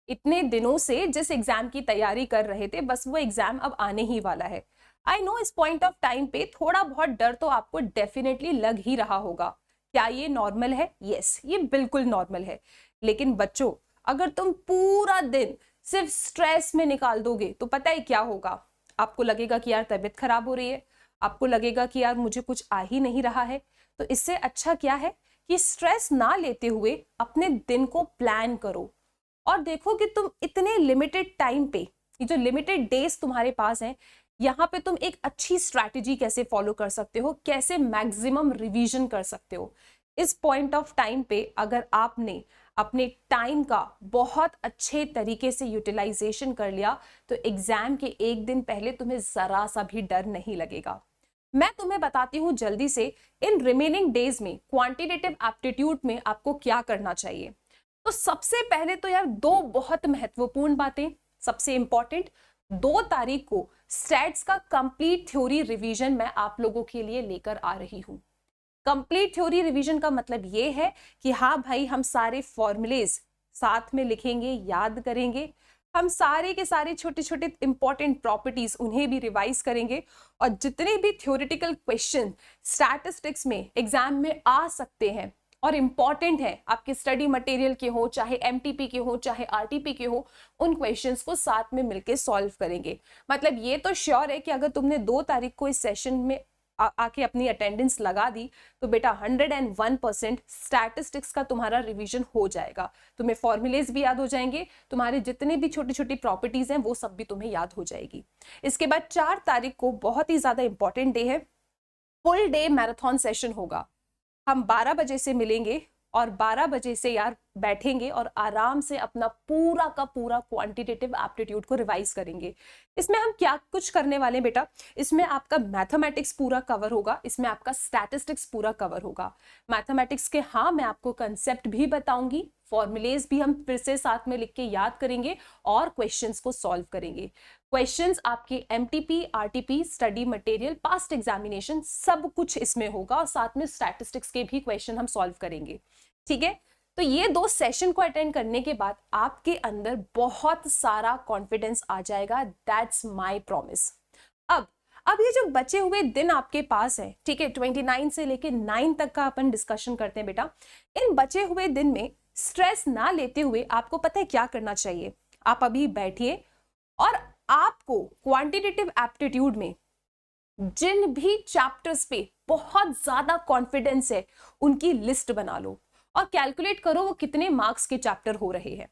इतने दिनों से जिस एग्जाम की तैयारी कर रहे थे, बस वो एग्जाम अब आने ही वाला है। आई नो इस पॉइंट ऑफ टाइम पे थोड़ा बहुत डर तो आपको डेफिनेटली लग ही रहा होगा। क्या ये नॉर्मल है? यस, ये बिल्कुल नॉर्मल है। लेकिन बच्चों, अगर तुम पूरा दिन सिर्फ स्ट्रेस में निकाल दोगे तो पता है क्या होगा? आपको लगेगा कि यार तबीयत खराब हो रही है, आपको लगेगा कि यार मुझे कुछ आ ही नहीं रहा है। तो इससे अच्छा क्या है कि स्ट्रेस ना लेते हुए अपने दिन को प्लान करो और देखो कि तुम इतने लिमिटेड टाइम पे, ये जो लिमिटेड डेज तुम्हारे पास हैं, यहाँ पे तुम एक अच्छी स्ट्रैटेजी कैसे फॉलो कर सकते हो, कैसे मैक्सिमम रिवीजन कर सकते हो। इस पॉइंट ऑफ टाइम पे अगर आपने अपने टाइम का बहुत अच्छे तरीके से यूटिलाइजेशन कर लिया तो एग्जाम के एक दिन पहले तुम्हें जरा सा भी डर नहीं लगेगा। मैं तुम्हें बताती हूं जल्दी से इन रिमेनिंग डेज में क्वांटिटेटिव एप्टीट्यूड में आपको क्या करना चाहिए। तो सबसे पहले तो यार दो बहुत महत्वपूर्ण बातें। सबसे इंपॉर्टेंट, 2 तारीख को स्टैट्स का कंप्लीट थ्योरी रिवीजन मैं आप लोगों के लिए लेकर आ रही हूं। कंप्लीट थ्योरी रिवीजन का मतलब ये है कि हाँ भाई, हम सारे फॉर्मूलेज साथ में लिखेंगे, याद करेंगे, हम सारे के सारे छोटे छोटे इंपॉर्टेंट प्रॉपर्टीज उन्हें भी रिवाइज करेंगे और जितने भी थ्योरेटिकल क्वेश्चन स्टैटिस्टिक्स में एग्जाम में आ सकते हैं और इंपॉर्टेंट है आपके स्टडी मटेरियल के हो, चाहे एमटीपी के हो, चाहे आरटीपी के हो, उन क्वेश्चंस को साथ में मिलके सॉल्व करेंगे। मतलब ये तो श्योर है कि अगर तुमने 2 तारीख को इस सेशन में आके अपनी अटेंडेंस लगा दी तो बेटा 101% स्टैटिस्टिक्स का तुम्हारा रिवीजन हो जाएगा। तुम्हें फॉर्मूलेज भी याद हो जाएंगे, तुम्हारे जितने भी छोटी छोटी प्रॉपर्टीज हैं वो सब भी तुम्हें याद हो जाएगी। इसके बाद 4 तारीख को बहुत ही ज्यादा इंपॉर्टेंट डे है, फुल डे मैराथन सेशन होगा। हम 12 बजे से मिलेंगे और 12 बजे से यार बैठेंगे और आराम से अपना पूरा का पूरा क्वांटिटेटिव एप्टीट्यूड को रिवाइज करेंगे। इसमें हम क्या कुछ करने वाले हैं बेटा? इसमें आपका मैथमेटिक्स पूरा कवर होगा, इसमें आपका स्टैटिस्टिक्स पूरा कवर होगा। मैथमेटिक्स के हाँ मैं आपको कंसेप्ट भी बताऊंगी, फॉर्मुलेज भी हम फिर से साथ में लिख के याद करेंगे और क्वेश्चंस को सॉल्व करेंगे। क्वेश्चंस आपके MTP, RTP, study material, past examination सब कुछ इसमें होगा और साथ में स्टैटिस्टिक्स के भी क्वेश्चन हम सॉल्व करेंगे। ठीक है, तो ये 2 सेशन को अटेंड करने के बाद आपके अंदर बहुत सारा कॉन्फिडेंस आ जाएगा। That's my promise. अब ये जो बचे हुए दिन आपके पास है, ठीक है, 29 से लेके 9 तक का अपन डिस्कशन करते हैं बेटा। इन बचे हुए दिन में स्ट्रेस ना लेते हुए आपको पता है क्या करना चाहिए? आप अभी बैठिए और आपको क्वांटिटेटिव एप्टीट्यूड में जिन भी चैप्टर्स पे बहुत ज्यादा कॉन्फिडेंस है उनकी लिस्ट बना लो और कैलकुलेट करो वो कितने मार्क्स के चैप्टर हो रहे हैं।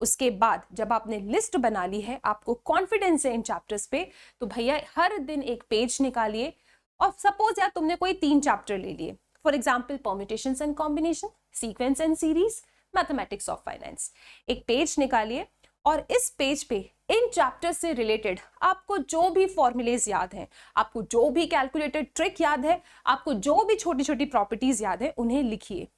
उसके बाद जब आपने लिस्ट बना ली है, आपको कॉन्फिडेंस है इन चैप्टर्स पे, तो भैया हर दिन एक पेज निकालिए और सपोज यार तुमने कोई 3 चैप्टर ले लिए, for example permutations and combination, sequence and series, mathematics of finance. एक पेज निकालिए और इस पेज पे इन चैप्टर से रिलेटेड आपको जो भी फॉर्मुलेज याद हैं, आपको जो भी कैलकुलेटेड ट्रिक याद है, आपको जो भी छोटी छोटी प्रॉपर्टीज याद है, उन्हें लिखिए।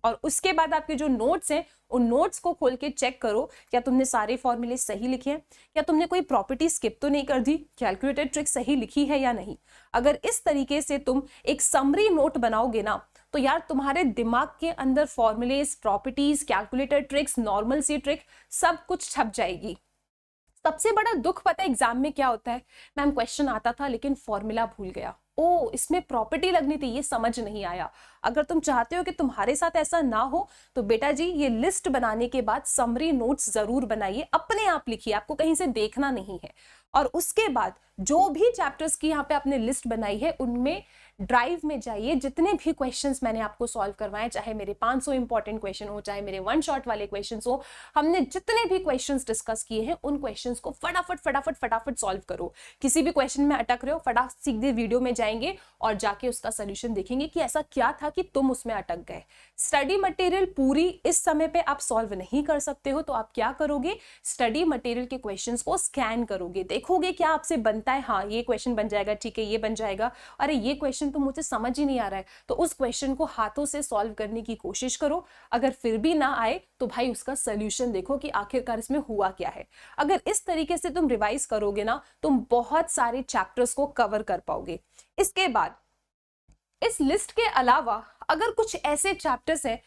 और उसके बाद आपके जो नोट्स हैं उन नोट्स को खोल के चेक करो क्या तुमने सारे फॉर्मूले सही लिखे हैं, क्या तुमने कोई प्रॉपर्टी स्किप तो नहीं कर दी, कैलकुलेटेड ट्रिक सही लिखी है या नहीं। अगर इस तरीके से तुम एक समरी नोट बनाओगे ना तो यार तुम्हारे दिमाग के अंदर formulae, properties, calculated tricks, normal सी ट्रिक सब कुछ छप जाएगी। सबसे बड़ा दुख पता है एग्जाम में क्या होता है? मैम क्वेश्चन आता था लेकिन फॉर्मूला भूल गया, ओ इसमें प्रॉपर्टी लगनी थी, ये समझ नहीं आया। अगर तुम चाहते हो कि तुम्हारे साथ ऐसा ना हो तो बेटा जी ये लिस्ट बनाने के बाद समरी नोट्स जरूर बनाइए, अपने आप लिखिए, आपको कहीं से देखना नहीं है। और उसके बाद जो भी चैप्टर्स की यहाँ पे आपने लिस्ट बनाई है उनमें ड्राइव में जाइए, जितने भी क्वेश्चंस मैंने आपको सॉल्व करवाए, चाहे मेरे 500 इंपॉर्टेंट क्वेश्चन हो, चाहे मेरे 1 शॉट वाले क्वेश्चंस हो, हमने जितने भी क्वेश्चंस डिस्कस किए हैं उन क्वेश्चंस को फटाफट फटाफट फटाफट सॉल्व करो। किसी भी क्वेश्चन में अटक रहे हो, फटाफट सीधे वीडियो में जाएंगे और जाके उसका सोल्यूशन देखेंगे कि ऐसा क्या था कि तुम उसमें अटक गए। स्टडी मटेरियल पूरी इस समय पे आप सॉल्व नहीं कर सकते हो तो आप क्या करोगे? स्टडी मटेरियल के क्वेश्चंस को स्कैन करोगे, देखोगे क्या आपसे बनता है, हाँ ये क्वेश्चन बन जाएगा, ठीक है ये बन जाएगा, अरे ये क्वेश्चन तो मुझे समझ ही नहीं आ रहा है, तो उस क्वेश्चन को हाथों से सॉल्व करने की कोशिश करो। अगर फिर भी ना आए तो भाई उसका सोल्यूशन देखो कि आखिरकार इसमें हुआ क्या है। अगर इस तरीके से तुम रिवाइज करोगे ना तुम बहुत सारे चैप्टर्स को कवर कर पाओगे। इसके बाद इस लिस्ट के अलावा अगर कुछ ऐसे चैप्टर्स हैं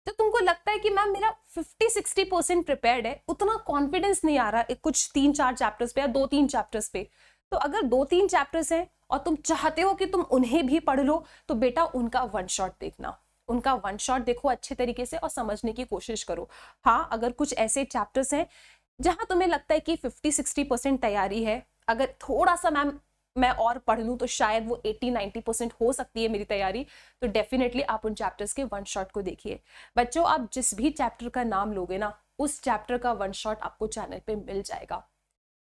तो तुमको लगता है कि मैम मेरा 50-60% प्रिपेयर्ड है, उतना कॉन्फिडेंस नहीं आ रहा कुछ 3-4 चैप्टर्स पे या 2-3 चैप्टर्स पे, तो अगर 2-3 चैप्टर्स हैं और तुम चाहते हो कि तुम उन्हें भी पढ़ लो, तो बेटा उनका वन शॉट देखना, उनका वन शॉट देखो अच्छे तरीके से और समझने की कोशिश करो। हाँ, अगर कुछ ऐसे चैप्टर्स हैं जहां तुम्हें लगता है कि 50-60% तैयारी है, अगर थोड़ा सा मैम मैं और पढ़ लूं तो शायद वो 80-90% हो सकती है मेरी तैयारी, तो डेफिनेटली आप उन चैप्टर्स के वन शॉट को देखिए। बच्चों, आप जिस भी चैप्टर का नाम लोगे ना, उस चैप्टर का वन शॉट आपको चैनल पे मिल जाएगा।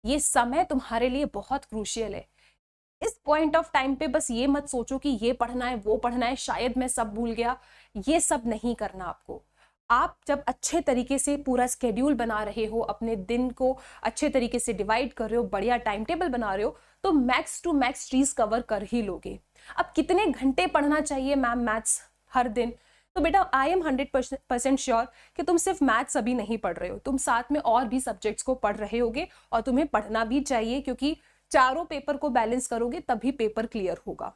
ये समय तुम्हारे लिए बहुत क्रूशियल है। इस पॉइंट ऑफ टाइम पे बस ये मत सोचो कि ये पढ़ना है वो पढ़ना है, शायद मैं सब भूल गया, ये सब नहीं करना आपको। आप जब अच्छे तरीके से पूरा स्केड्यूल बना रहे हो, अपने दिन को अच्छे तरीके से डिवाइड कर रहे हो, बढ़िया टाइम टेबल बना रहे हो, तो मैक्स टू मैक्स चीज कवर कर ही लोगे। अब कितने घंटे पढ़ना चाहिए मैम मैथ्स हर दिन? तो बेटा आई एम 100% श्योर कि तुम सिर्फ मैथ्स अभी नहीं पढ़ रहे हो, तुम साथ में और भी सब्जेक्ट्स को पढ़ रहे होगे, और तुम्हें पढ़ना भी चाहिए, क्योंकि चारों पेपर को बैलेंस करोगे तभी पेपर क्लियर होगा।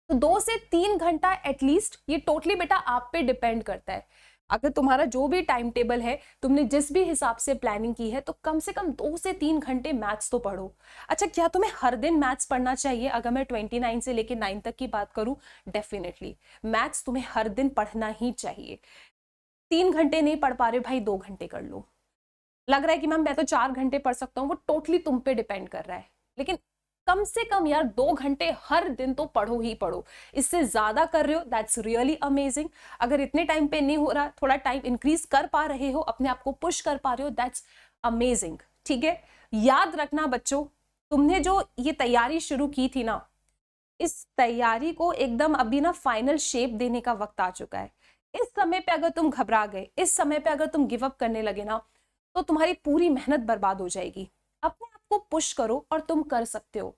तो 2 से 3 घंटा एटलीस्ट, ये टोटली बेटा आप पे डिपेंड करता है। अगर तुम्हारा जो भी टाइम टेबल है, तुमने जिस भी हिसाब से प्लानिंग की है, तो कम से कम 2 से 3 घंटे मैथ्स तो पढ़ो। अच्छा, क्या तुम्हें हर दिन मैथ्स पढ़ना चाहिए? अगर मैं 29 से लेके 9 तक की बात करूं, डेफिनेटली मैथ्स तुम्हें हर दिन पढ़ना ही चाहिए। 3 घंटे नहीं पढ़ पा रहे भाई, 2 घंटे कर लो। लग रहा है कि मैम मैं तो 4 घंटे पढ़ सकता हूँ, वो टोटली तुम पे डिपेंड कर रहा है, लेकिन कम से कम यार 2 घंटे हर दिन तो पढ़ो ही पढ़ो। इससे ज्यादा कर रहे हो, दैट्स रियली अमेजिंग। अगर इतने टाइम पे नहीं हो रहा, थोड़ा टाइम इंक्रीज कर पा रहे हो, अपने आप को पुश कर पा रहे हो, दैट्स अमेजिंग। ठीक है, याद रखना बच्चों, तुमने जो ये तैयारी शुरू की थी ना, इस तैयारी को एकदम अभी ना फाइनल शेप देने का वक्त आ चुका है। इस समय पे अगर तुम घबरा गए, इस समय पे अगर तुम गिव अप करने लगे ना, तो तुम्हारी पूरी मेहनत बर्बाद हो जाएगी। अपने आप को पुश करो और तुम कर सकते हो।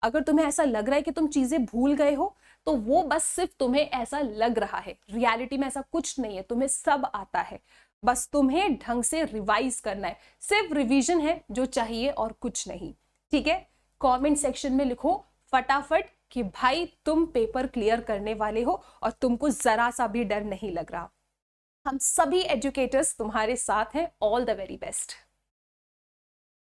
अगर तुम्हें ऐसा लग रहा है कि तुम चीजें भूल गए हो, तो वो बस सिर्फ तुम्हें ऐसा लग रहा है, रियलिटी में ऐसा कुछ नहीं है, तुम्हें सब आता है, बस तुम्हें ढंग से रिवाइज करना है। सिर्फ रिवीजन है जो चाहिए और कुछ नहीं। ठीक है, कमेंट सेक्शन में लिखो फटाफट कि भाई तुम पेपर क्लियर करने वाले हो और तुमको जरा सा भी डर नहीं लग रहा। हम सभी एजुकेटर्स तुम्हारे साथ हैं। All the very best.